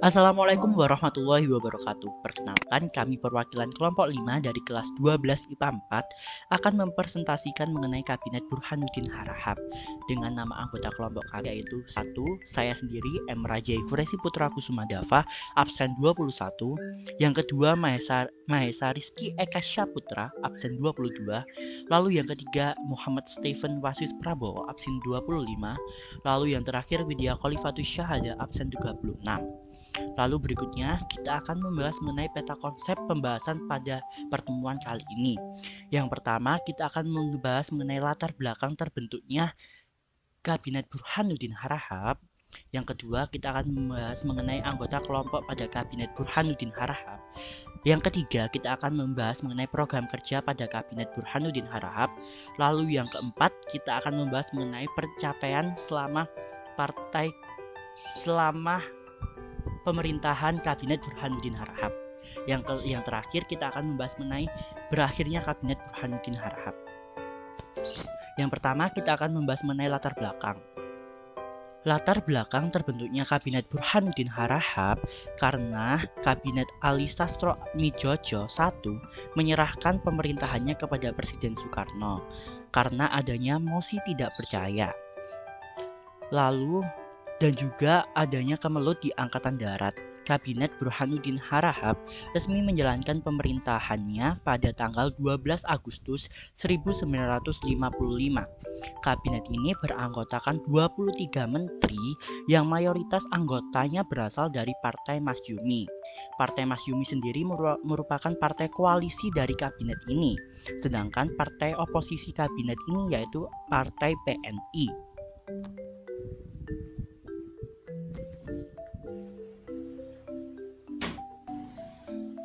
Assalamualaikum warahmatullahi wabarakatuh. Perkenalkan, kami perwakilan kelompok 5 dari kelas 12 IPA 4 akan mempresentasikan mengenai Kabinet Burhanuddin Harahap dengan nama anggota kelompok kami yaitu 1. Saya sendiri M. Rajai Kuresi Putra Kusuma Dava, absen 21. Yang kedua Mahesa Rizky Eka Syaputra, absen 22. Lalu yang ketiga Muhammad Stephen Wasis Prabowo, absen 25. Lalu yang terakhir Widya Khalifatus Syahada, absen 36. Lalu berikutnya kita akan membahas mengenai peta konsep pembahasan pada pertemuan kali ini. Yang pertama kita akan membahas mengenai latar belakang terbentuknya Kabinet Burhanuddin Harahap. Yang kedua kita akan membahas mengenai anggota kelompok pada Kabinet Burhanuddin Harahap. Yang ketiga kita akan membahas mengenai program kerja pada Kabinet Burhanuddin Harahap. Lalu yang keempat kita akan membahas mengenai pencapaian selama pemerintahan Kabinet Burhanuddin Harahap. Yang terakhir kita akan membahas mengenai berakhirnya Kabinet Burhanuddin Harahap. Yang pertama kita akan membahas mengenai latar belakang. Latar belakang terbentuknya Kabinet Burhanuddin Harahap karena Kabinet Ali Sastro Midjojo I menyerahkan pemerintahannya kepada Presiden Soekarno karena adanya mosi tidak percaya. Lalu dan juga adanya kemelut di Angkatan Darat. Kabinet Burhanuddin Harahap resmi menjalankan pemerintahannya pada tanggal 12 Agustus 1955. Kabinet ini beranggotakan 23 menteri yang mayoritas anggotanya berasal dari Partai Masyumi. Partai Masyumi sendiri merupakan partai koalisi dari kabinet ini, sedangkan partai oposisi kabinet ini yaitu Partai PNI.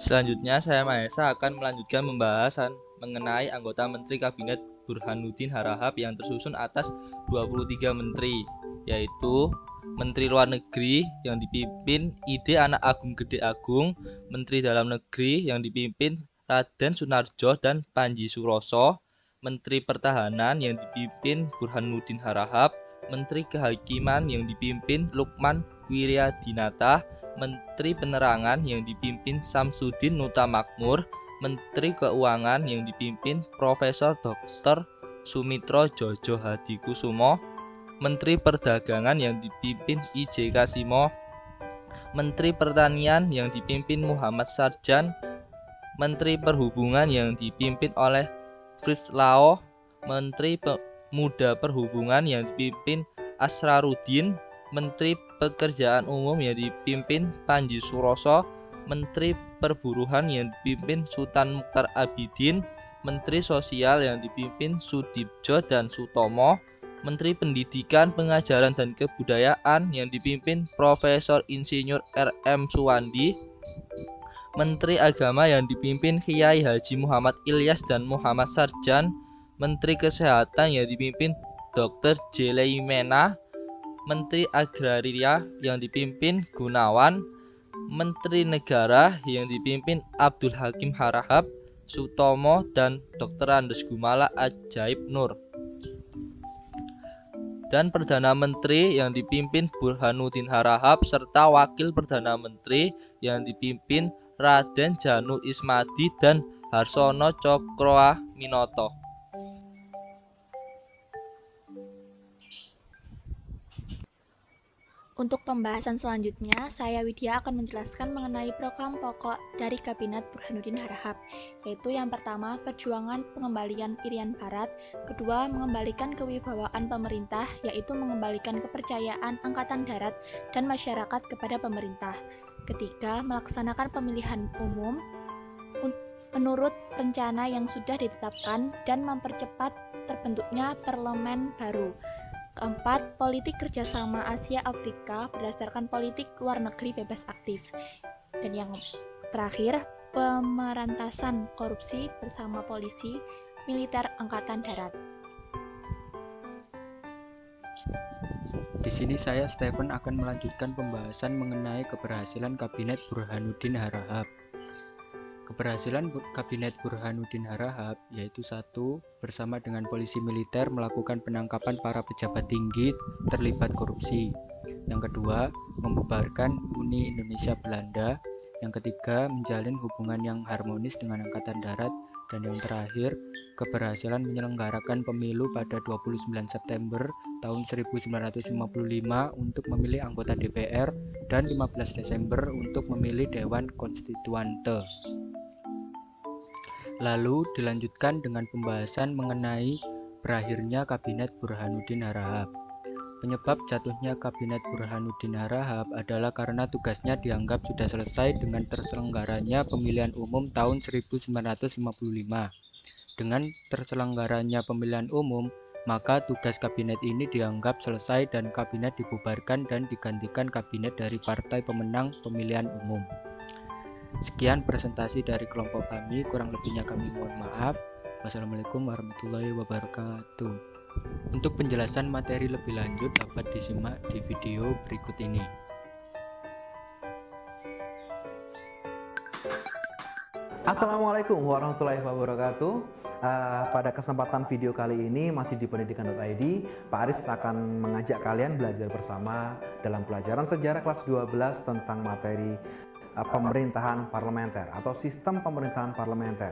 Selanjutnya, saya Mahesa akan melanjutkan pembahasan mengenai anggota Menteri Kabinet Burhanuddin Harahap yang tersusun atas 23 menteri, yaitu Menteri Luar Negeri yang dipimpin Ide Anak Agung Gede Agung, Menteri Dalam Negeri yang dipimpin Raden Sunarjo dan Panji Suroso, Menteri Pertahanan yang dipimpin Burhanuddin Harahap, Menteri Kehakiman yang dipimpin Lukman Wiryadinata, Menteri Penerangan yang dipimpin Samsudin Nuta Makmur, Menteri Keuangan yang dipimpin Profesor Dr. Sumitro Jojo Hadikusumo, Menteri Perdagangan yang dipimpin I.J. Kasimo, Menteri Pertanian yang dipimpin Muhammad Sarjan, Menteri Perhubungan yang dipimpin oleh Fritz Lao, Menteri Pemuda Perhubungan yang dipimpin Asrarudin, Menteri Pekerjaan Umum yang dipimpin Panji Suroso, Menteri Perburuhan yang dipimpin Sultan Mukhtar Abidin, Menteri Sosial yang dipimpin Sudibjo dan Sutomo, Menteri Pendidikan, Pengajaran dan Kebudayaan yang dipimpin Profesor Insinyur R.M. Suwandi, Menteri Agama yang dipimpin Kiai Haji Muhammad Ilyas dan Muhammad Sarjan, Menteri Kesehatan yang dipimpin Dr. J. Leimena, Menteri Agraria yang dipimpin Gunawan, Menteri Negara yang dipimpin Abdul Hakim Harahap, Sutomo, dan Dr. Andes Gumala Ajaib Nur. Dan Perdana Menteri yang dipimpin Burhanuddin Harahap serta Wakil Perdana Menteri yang dipimpin Raden Janu Ismadi dan Harsono Cokroaminoto. Untuk pembahasan selanjutnya, saya Widya akan menjelaskan mengenai program pokok dari Kabinet Burhanuddin Harahap, yaitu yang pertama, perjuangan pengembalian Irian Barat, kedua, mengembalikan kewibawaan pemerintah, yaitu mengembalikan kepercayaan Angkatan Darat dan masyarakat kepada pemerintah, ketiga, melaksanakan pemilihan umum menurut rencana yang sudah ditetapkan dan mempercepat terbentuknya parlemen baru. Keempat, politik kerjasama Asia-Afrika berdasarkan politik luar negeri bebas aktif. Dan yang terakhir, pemberantasan korupsi bersama polisi militer Angkatan Darat. Di sini saya Stephen akan melanjutkan pembahasan mengenai keberhasilan Kabinet Burhanuddin Harahap. Keberhasilan Kabinet Burhanuddin Harahap yaitu 1. Bersama dengan polisi militer melakukan penangkapan para pejabat tinggi terlibat korupsi. Yang kedua, membubarkan Uni Indonesia Belanda. Yang ketiga, menjalin hubungan yang harmonis dengan Angkatan Darat. Dan yang terakhir, keberhasilan menyelenggarakan pemilu pada 29 September tahun 1955 untuk memilih anggota DPR dan 15 Desember untuk memilih Dewan Konstituante. Lalu dilanjutkan dengan pembahasan mengenai berakhirnya Kabinet Burhanuddin Harahap. Penyebab jatuhnya Kabinet Burhanuddin Harahap adalah karena tugasnya dianggap sudah selesai dengan terselenggaranya pemilihan umum tahun 1955. Dengan terselenggaranya pemilihan umum, maka tugas kabinet ini dianggap selesai dan kabinet dibubarkan dan digantikan kabinet dari partai pemenang pemilihan umum. Sekian presentasi dari kelompok kami, kurang lebihnya kami mohon maaf. Wassalamualaikum warahmatullahi wabarakatuh. Untuk penjelasan materi lebih lanjut dapat disimak di video berikut ini. Assalamualaikum warahmatullahi wabarakatuh. Pada kesempatan video kali ini masih di pendidikan.id, Pak Aris akan mengajak kalian belajar bersama dalam pelajaran sejarah kelas 12 tentang materi pemerintahan parlementer atau sistem pemerintahan parlementer.